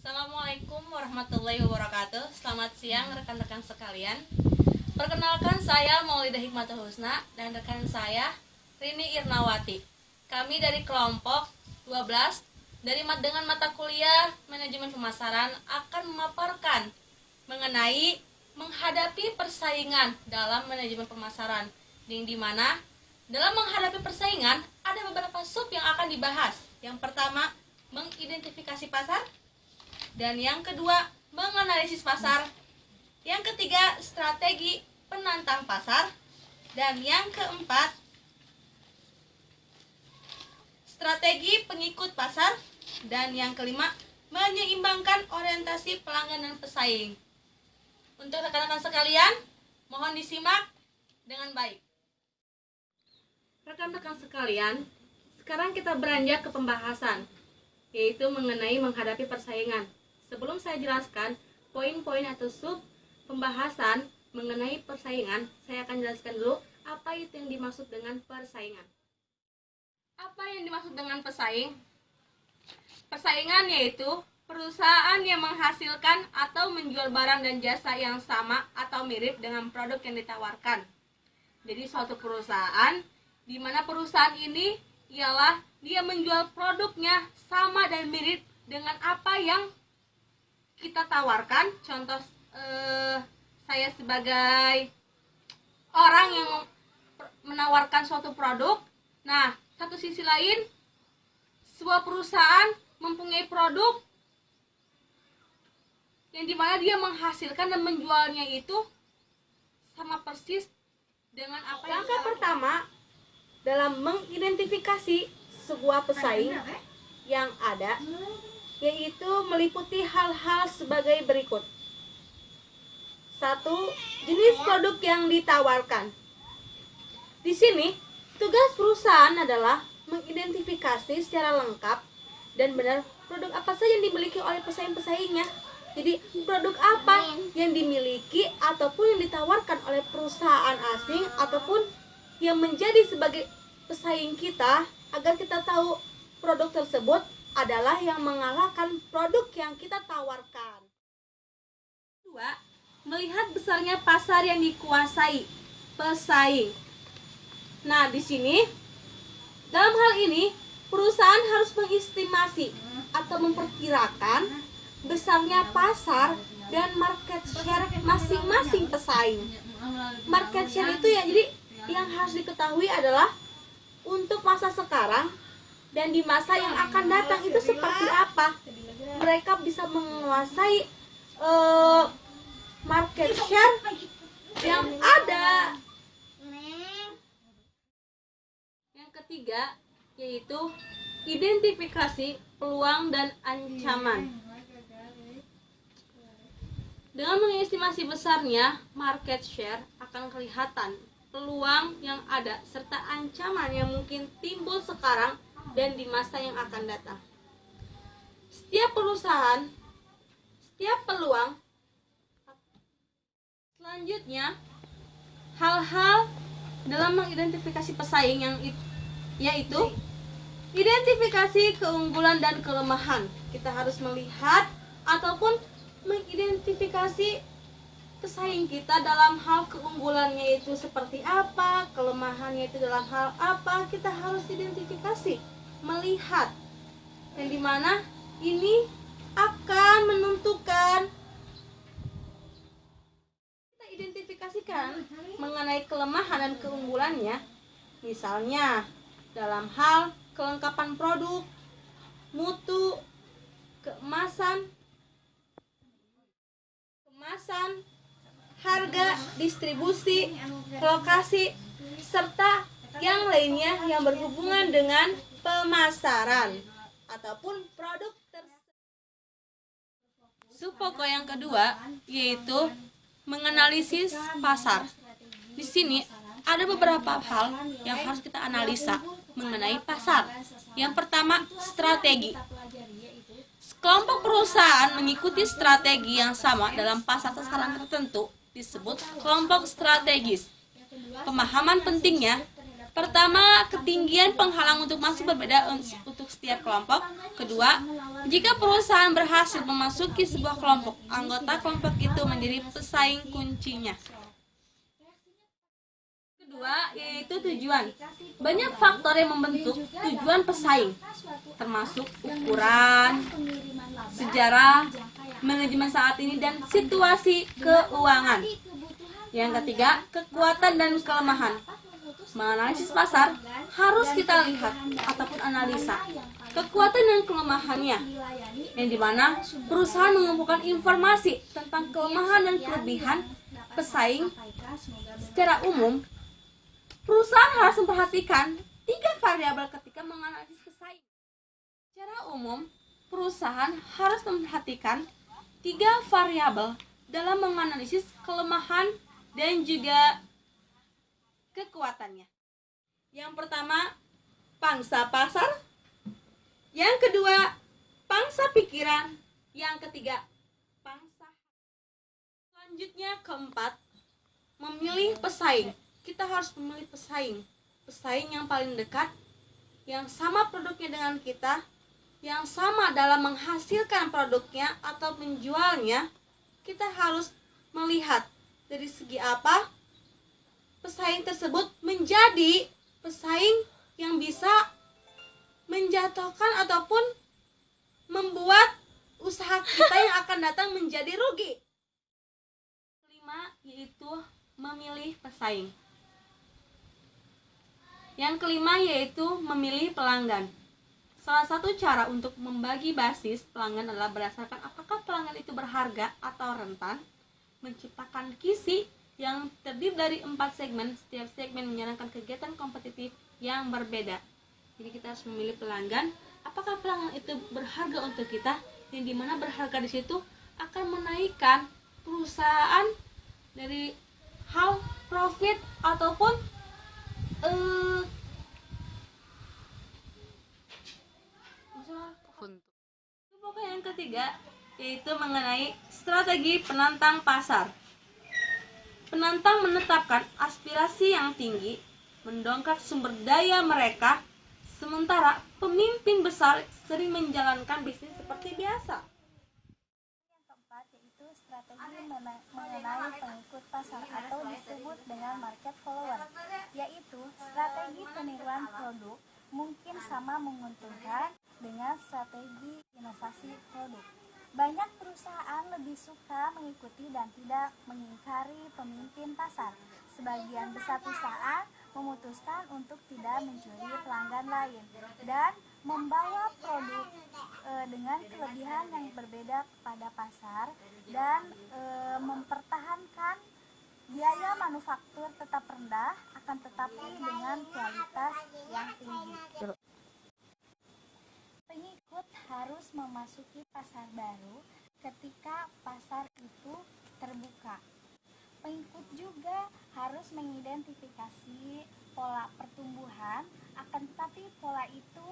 Assalamualaikum warahmatullahi wabarakatuh. Selamat siang rekan-rekan sekalian. Perkenalkan, saya Maulidah Hikmatul Husna dan rekan saya Rini Irnawati. Kami dari kelompok 12 dengan mata kuliah Manajemen Pemasaran akan memaparkan mengenai menghadapi persaingan dalam manajemen pemasaran, di mana dalam menghadapi persaingan ada beberapa sub yang akan dibahas. Yang pertama, mengidentifikasi pasar, dan yang kedua, menganalisis pasar. Yang ketiga, strategi penantang pasar. Dan yang keempat, strategi pengikut pasar. Dan yang kelima, menyeimbangkan orientasi pelanggan dan pesaing. Untuk rekan-rekan sekalian, mohon disimak dengan baik. Rekan-rekan sekalian, sekarang kita beranjak ke pembahasan, yaitu mengenai menghadapi persaingan. Sebelum saya jelaskan poin-poin atau sub pembahasan mengenai persaingan, saya akan jelaskan dulu apa itu yang dimaksud dengan persaingan. Apa yang dimaksud dengan pesaing? Persaingan yaitu perusahaan yang menghasilkan atau menjual barang dan jasa yang sama atau mirip dengan produk yang ditawarkan. Jadi suatu perusahaan di mana perusahaan ini ialah dia menjual produknya sama dan mirip dengan apa yang kita tawarkan. Contoh, saya sebagai orang yang menawarkan suatu produk. Nah, satu sisi lain, sebuah perusahaan mempunyai produk yang dimana dia menghasilkan dan menjualnya itu sama persis dengan apa yang langkah pertama dalam mengidentifikasi sebuah pesaing yang ada, yaitu meliputi hal-hal sebagai berikut. 1. Jenis produk yang ditawarkan. Di sini, tugas perusahaan adalah mengidentifikasi secara lengkap dan benar produk apa saja yang dimiliki oleh pesaing-pesaingnya. Jadi, produk apa yang dimiliki ataupun yang ditawarkan oleh perusahaan asing ataupun yang menjadi sebagai pesaing kita, agar kita tahu produk tersebut adalah yang mengalahkan produk yang kita tawarkan. 2. Melihat besarnya pasar yang dikuasai pesaing. Nah, di sini dalam hal ini perusahaan harus mengestimasi atau memperkirakan besarnya pasar dan market share masing-masing pesaing. Market share itu ya, jadi yang harus diketahui adalah untuk masa sekarang dan di masa yang akan datang itu seperti apa. Mereka bisa menguasai market share yang ada. Yang ketiga yaitu identifikasi peluang dan ancaman. Dengan mengestimasi besarnya market share akan kelihatan peluang yang ada serta ancaman yang mungkin timbul sekarang dan di masa yang akan datang. Setiap perusahaan, setiap peluang. Selanjutnya, hal-hal dalam mengidentifikasi pesaing yaitu identifikasi keunggulan dan kelemahan. Kita harus melihat ataupun mengidentifikasi pesaing kita dalam hal keunggulannya itu seperti apa, kelemahannya itu dalam hal apa. Kita harus identifikasi, melihat, yang dimana ini akan menentukan. Kita identifikasikan mengenai kelemahan dan keunggulannya, misalnya dalam hal kelengkapan produk, mutu, kemasan, harga, distribusi, lokasi, serta yang lainnya yang berhubungan dengan pemasaran ataupun produk tersebut. Subpokok yang kedua yaitu menganalisis pasar. Di sini ada beberapa hal yang harus kita analisa mengenai pasar. Yang pertama, strategi. Kelompok perusahaan mengikuti strategi yang sama dalam pasar sasaran tertentu disebut kelompok strategis. Pemahaman pentingnya, pertama, ketinggian penghalang untuk masuk berbeda untuk setiap kelompok. Kedua, Jika perusahaan berhasil memasuki sebuah kelompok, anggota kelompok itu menjadi pesaing kuncinya. Kedua, yaitu tujuan. Banyak faktor yang membentuk tujuan pesaing, termasuk ukuran, sejarah, manajemen saat ini, dan situasi keuangan. Yang ketiga, kekuatan dan kelemahan. Menganalisis pasar, harus kita lihat ataupun analisa kekuatan dan kelemahannya, yang dimana perusahaan mengumpulkan informasi tentang kelemahan dan kelebihan pesaing. Secara umum, perusahaan harus memperhatikan 3 variabel ketika menganalisis pesaing. Secara umum, perusahaan harus memperhatikan 3 variabel dalam menganalisis kelemahan dan juga kekuatannya. Yang pertama, pangsa pasar. Yang kedua, pangsa pikiran. Yang ketiga, pangsa. Selanjutnya, keempat, memilih pesaing. Kita harus memilih pesaing yang paling dekat, yang sama produknya dengan kita, yang sama dalam menghasilkan produknya atau menjualnya. Kita harus melihat dari segi apa pesaing tersebut menjadi pesaing yang bisa menjatuhkan ataupun membuat usaha kita yang akan datang menjadi rugi. Kelima, yaitu memilih pesaing. Yang kelima, yaitu memilih pelanggan. Salah satu cara untuk membagi basis pelanggan adalah berdasarkan apakah pelanggan itu berharga atau rentan, menciptakan kisi yang terdiri dari 4 segmen. Setiap segmen menjalankan kegiatan kompetitif yang berbeda. Jadi kita harus memilih pelanggan. Apakah pelanggan itu berharga untuk kita? Yang dimana berharga di situ akan menaikkan perusahaan dari hal profit ataupun pokoknya yang ketiga, yaitu mengenai strategi penantang pasar. Penantang menetapkan aspirasi yang tinggi, mendongkrak sumber daya mereka, sementara pemimpin besar sering menjalankan bisnis seperti biasa. Yang keempat, yaitu strategi mengenai pengikut pasar atau disebut dengan market follower, yaitu strategi peniruan produk mungkin sama menguntungkan dengan strategi inovasi produk. Banyak perusahaan lebih suka mengikuti dan tidak mengingkari pemimpin pasar. Sebagian besar perusahaan memutuskan untuk tidak mencuri pelanggan lain dan membawa produk dengan kelebihan yang berbeda kepada pasar dan mempertahankan biaya manufaktur tetap rendah akan tetapi dengan kualitas yang tinggi. Pengikut harus memasuki pasar baru ketika pasar itu terbuka. Pengikut juga harus mengidentifikasi pola pertumbuhan, akan tetapi pola itu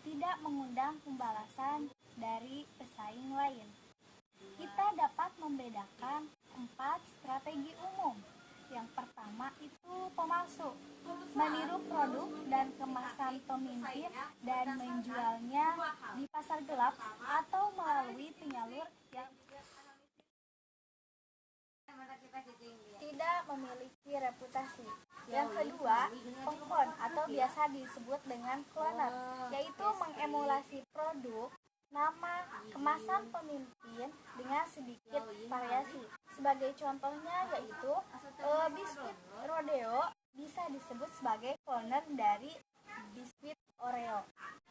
tidak mengundang pembalasan dari pesaing lain. Kita dapat membedakan 4 strategi umum. Yang pertama itu pemalsu, meniru produk dan kemasan pemimpin dan menjualnya di pasar gelap atau melalui penyalur yang tidak memiliki reputasi. Yang kedua, pengklon atau biasa disebut dengan cloner, yaitu mengemulasi produk, nama, kemasan pemimpin dengan sedikit variasi. Sebagai contohnya yaitu biskuit Rodeo bisa disebut sebagai cloner dari biskuit Oreo.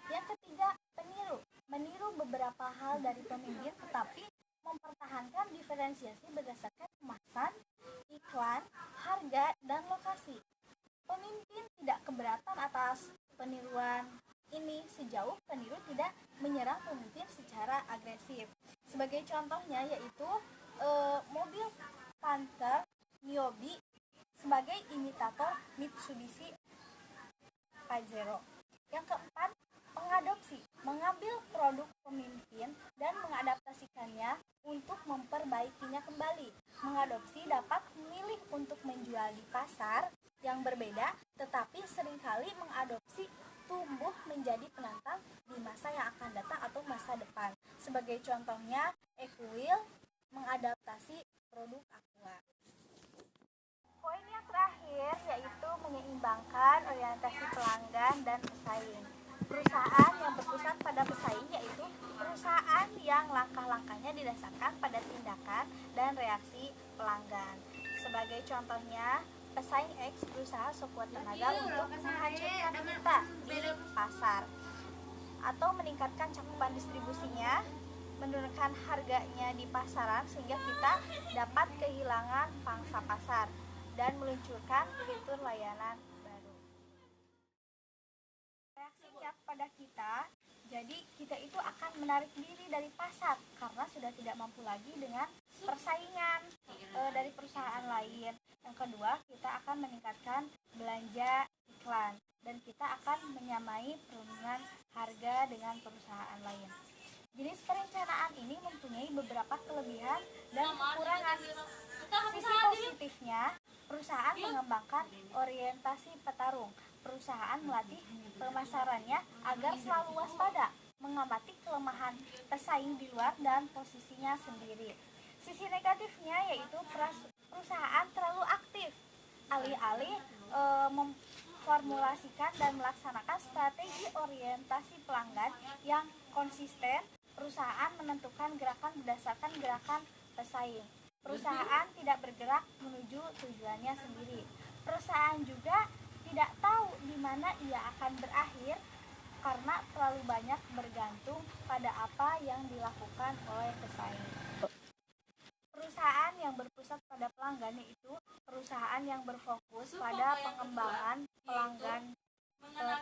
Yang ketiga, peniru, meniru beberapa hal dari pemimpin tetapi mempertahankan diferensiasi berdasarkan kemasan, iklan, harga, dan lokasi. Pemimpin tidak keberatan atas peniruan ini sejauh peniru tidak menyerang pemimpin secara agresif. Sebagai contohnya yaitu mobil Panther Niobe sebagai imitator Mitsubishi Pajero. Yang keempat, pengadopsi, mengambil produk pemimpin dan mengadaptasikannya untuk memperbaikinya kembali. Mengadopsi dapat memilih untuk menjual di pasar yang berbeda, tetapi seringkali mengadopsi tumbuh menjadi penantang di masa yang akan datang atau masa depan. Sebagai contohnya, Equil mengadaptasi produk Aqua. Poin yang terakhir yaitu menyeimbangkan orientasi pelanggan dan pesaing. Perusahaan yang berpusat pada pesaing yaitu perusahaan yang langkah-langkahnya didasarkan pada tindakan dan reaksi pelanggan. Sebagai contohnya, pesaing X berusaha sekuat tenaga untuk menghancurkan kita di pasar atau meningkatkan cakupan distribusinya, menurunkan harganya di pasaran sehingga kita dapat kehilangan pangsa pasar dan meluncurkan fitur layanan baru. Reaksinya kepada kita, jadi kita itu akan menarik diri dari pasar karena sudah tidak mampu lagi dengan persaingan dari perusahaan lain. Yang kedua, kita akan meningkatkan belanja iklan dan kita akan menyamai perundingan harga dengan perusahaan lain. Jenis perencanaan ini mempunyai beberapa kelebihan dan kekurangan. Sisi positifnya, perusahaan mengembangkan orientasi petarung. Perusahaan melatih pemasarannya agar selalu waspada, mengamati kelemahan pesaing di luar dan posisinya sendiri. Sisi negatifnya yaitu perusahaan terlalu aktif, alih-alih memformulasikan dan melaksanakan strategi orientasi pelanggan yang konsisten. Perusahaan menentukan gerakan berdasarkan gerakan pesaing. Perusahaan tidak bergerak menuju tujuannya sendiri. Perusahaan juga tidak tahu di mana ia akan berakhir karena terlalu banyak bergantung pada apa yang dilakukan oleh pesaing. Perusahaan yang berpusat pada pelanggan yaitu perusahaan yang berfokus pada pengembangan pelanggan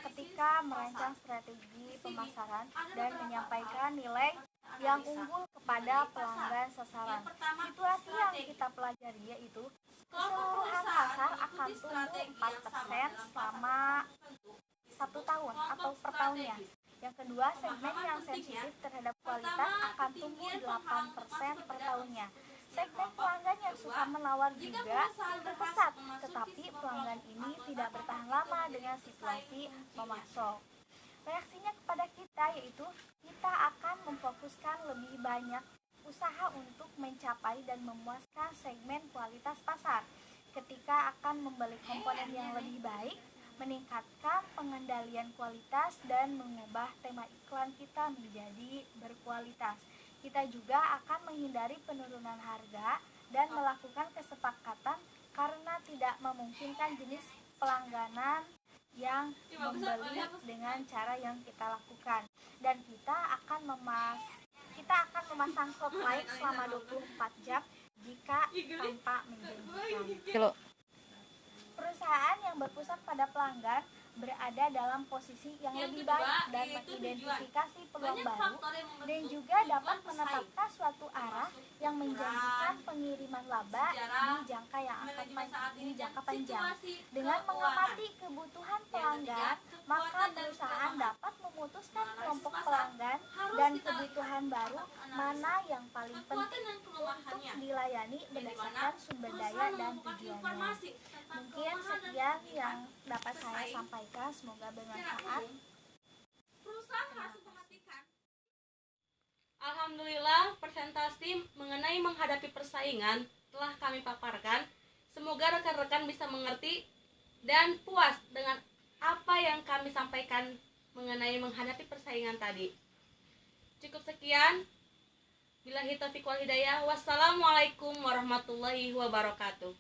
ketika merancang strategi pemasaran dan menyampaikan nilai yang unggul kepada pelanggan sasaran. Situasi yang kita pelajari yaitu keseluruhan pasar akan tumbuh 4% selama 1 tahun atau per tahunnya. Yang kedua, segmen yang sensitif terhadap kualitas akan tumbuh 8% per tahunnya. Segmen pelanggan yang suka menawar juga pesat, tetapi pelanggan ini tidak bertahan lama dengan situasi memasok. Reaksinya kepada kita yaitu kita akan memfokuskan lebih banyak usaha untuk mencapai dan memuaskan segmen kualitas pasar. Ketika akan membeli komponen yang lebih baik, meningkatkan pengendalian kualitas dan mengubah tema iklan kita menjadi berkualitas. Kita juga akan menghindari penurunan harga dan melakukan kesepakatan karena tidak memungkinkan jenis pelangganan yang membeli dengan cara yang kita lakukan. Dan kita akan memasang hotline selama 24 jam jika tanpa menjanjikan. Perusahaan yang berpusat pada pelanggan berada dalam posisi yang lebih baik dan mengidentifikasi peluang baru dan juga dapat menetapkan suatu arah yang menjanjikan pengiriman laba di jangka panjang. Dengan mengamati kebutuhan pelanggan, maka perusahaan dapat memutuskan kelompok pelanggan dan kebutuhan baru mana yang paling penting untuk dilayani berdasarkan sumber daya dan tujuannya. Mungkin sekian yang dapat saya sampaikan, semoga bermanfaat. Alhamdulillah, presentasi mengenai menghadapi persaingan telah kami paparkan. Semoga rekan-rekan bisa mengerti dan puas dengan apa yang kami sampaikan mengenai menghadapi persaingan tadi. Cukup sekian. Billahi taufiq wal hidayah. Wassalamualaikum warahmatullahi wabarakatuh.